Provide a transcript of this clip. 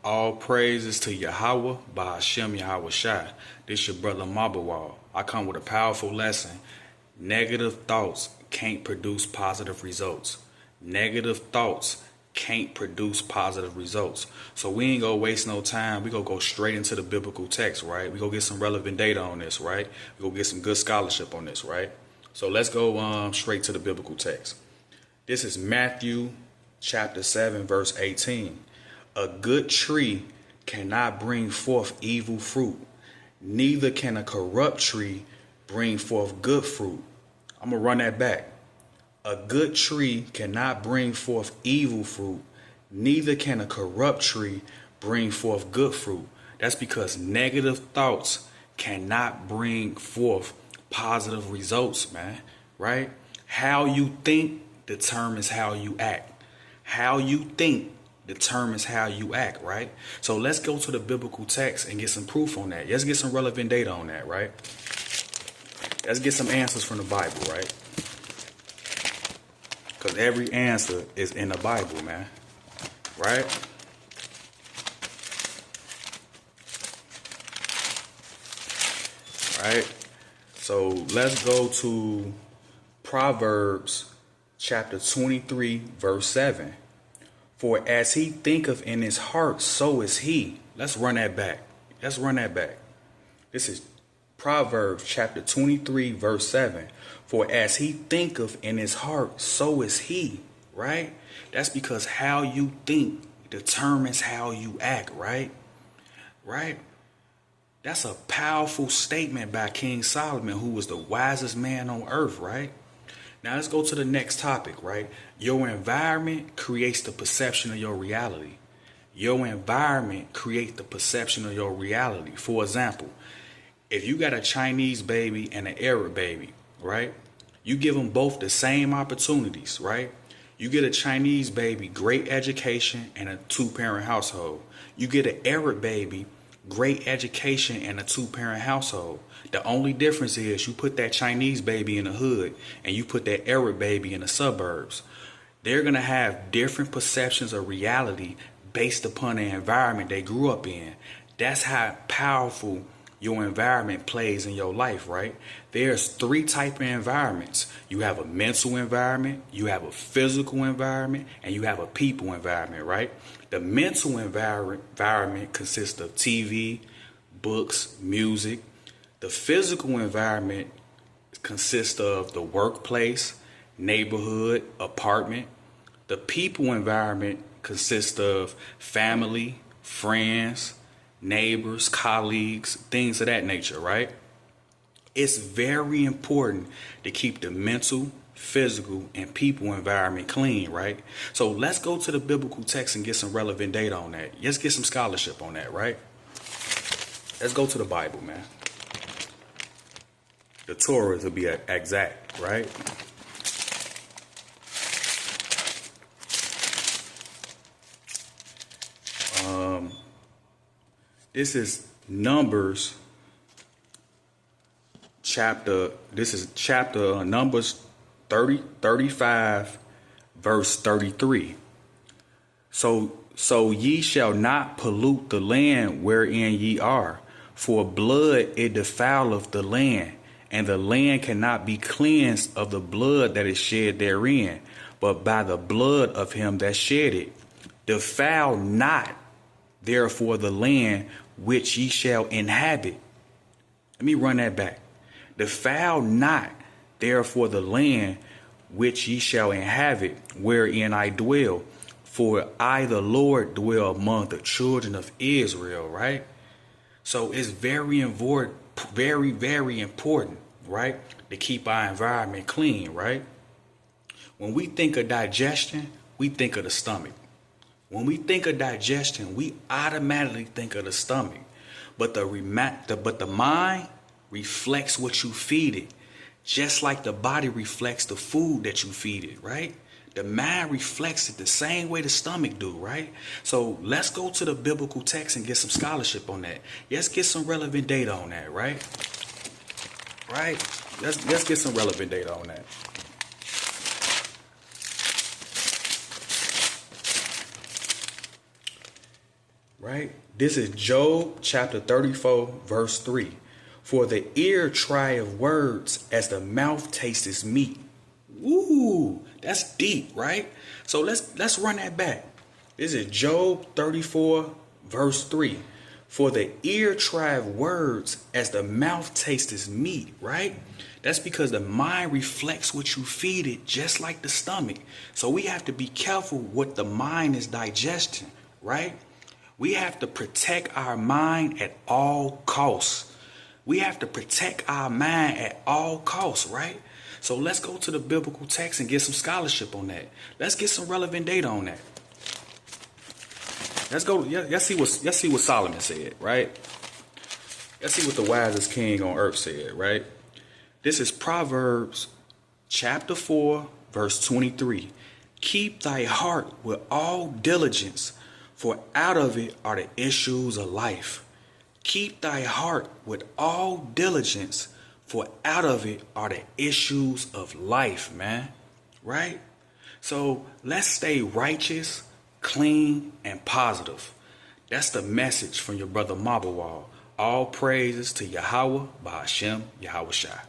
All praises to Yahweh by Hashem Yahweh Shai. This your brother Mabawal. I come with a powerful lesson. Negative thoughts can't produce positive results. Negative thoughts can't produce positive results. So we ain't gonna waste no time. We gonna go straight into the biblical text, right? We gonna get some relevant data on this, right? We gonna get some good scholarship on this, right? So let's go straight to the biblical text. This is Matthew chapter 7, verse 18. A good tree cannot bring forth evil fruit, neither can a corrupt tree bring forth good fruit. I'm going to run that back. A good tree cannot bring forth evil fruit, neither can a corrupt tree bring forth good fruit. That's because negative thoughts cannot bring forth positive results, man, right? How you think determines how you act. How you think determines how you act, right? So let's go to the biblical text and get some proof on that. Let's get some relevant data on that, right? Let's get some answers from the Bible, right? Because every answer is in the Bible, man. Right? Right? So let's go to Proverbs chapter 23, verse 7. For as he thinketh in his heart, so is he. Let's run that back. This is Proverbs chapter 23, verse 7. For as he thinketh in his heart, so is he. Right? That's because how you think determines how you act, right? Right? That's a powerful statement by King Solomon, who was the wisest man on earth, right? Now let's go to the next topic, right? Your environment creates the perception of your reality. Your environment creates the perception of your reality. For example, if you got a Chinese baby and an Arab baby, right? You give them both the same opportunities, right? You get a Chinese baby, great education and a two-parent household. You get an Arab baby, great education and a two-parent household. The only difference is you put that Chinese baby in the hood and you put that Arab baby in the suburbs. They're going to have different perceptions of reality based upon the environment they grew up in. That's how powerful your environment plays in your life, right? There's three types of environments. You have a mental environment, you have a physical environment, and you have a people environment, right? The mental environment consists of TV, books, music. The physical environment consists of the workplace, neighborhood, apartment. The people environment consists of family, friends, neighbors, colleagues, things of that nature, right? It's very important to keep the mental, physical, and people environment clean, right? So let's go to the biblical text and get some relevant data on that. Let's get some scholarship on that, right? Let's go to the Bible, man. The Torah to be exact, right? This is Numbers chapter. This is chapter Numbers 35, verse 33. So ye shall not pollute the land wherein ye are, for blood it defileth the land, and the land cannot be cleansed of the blood that is shed therein, but by the blood of him that shed it. Defile not therefore the land which ye shall inhabit. Let me run that back. Defile not therefore the land which ye shall inhabit, wherein I dwell. For I, the Lord, dwell among the children of Israel, right? So it's very important, very important, right? To keep our environment clean, right? When we think of digestion, we think of the stomach. When we think of digestion, we automatically think of the stomach. But the mind reflects what you feed it, just like the body reflects the food that you feed it, right? The mind reflects it the same way the stomach do, right? So let's go to the biblical text and get some scholarship on that. Let's get some relevant data on that, right? Right? Let's get some relevant data on that. right? This is Job chapter 34, verse 3. For the ear trieth words as the mouth tasteth meat. Woo, that's deep, right? So let's run that back. This is Job 34, verse 3. For the ear trieth words as the mouth tasteth meat, right? That's because the mind reflects what you feed it, just like the stomach. So we have to be careful what the mind is digesting, right? We have to protect our mind at all costs. We have to protect our mind at all costs, right? So let's go to the biblical text and get some scholarship on that. Let's get some relevant data on that. Let's go. Let's see what Solomon said, right? Let's see what the wisest king on earth said, right? This is Proverbs chapter 4, verse 23. Keep thy heart with all diligence, for out of it are the issues of life. Keep thy heart with all diligence, for out of it are the issues of life, man. Right? So let's stay righteous, clean, and positive. That's the message from your brother Mabawal. All praises to Yahweh, Bahashem, Yahweh Shai.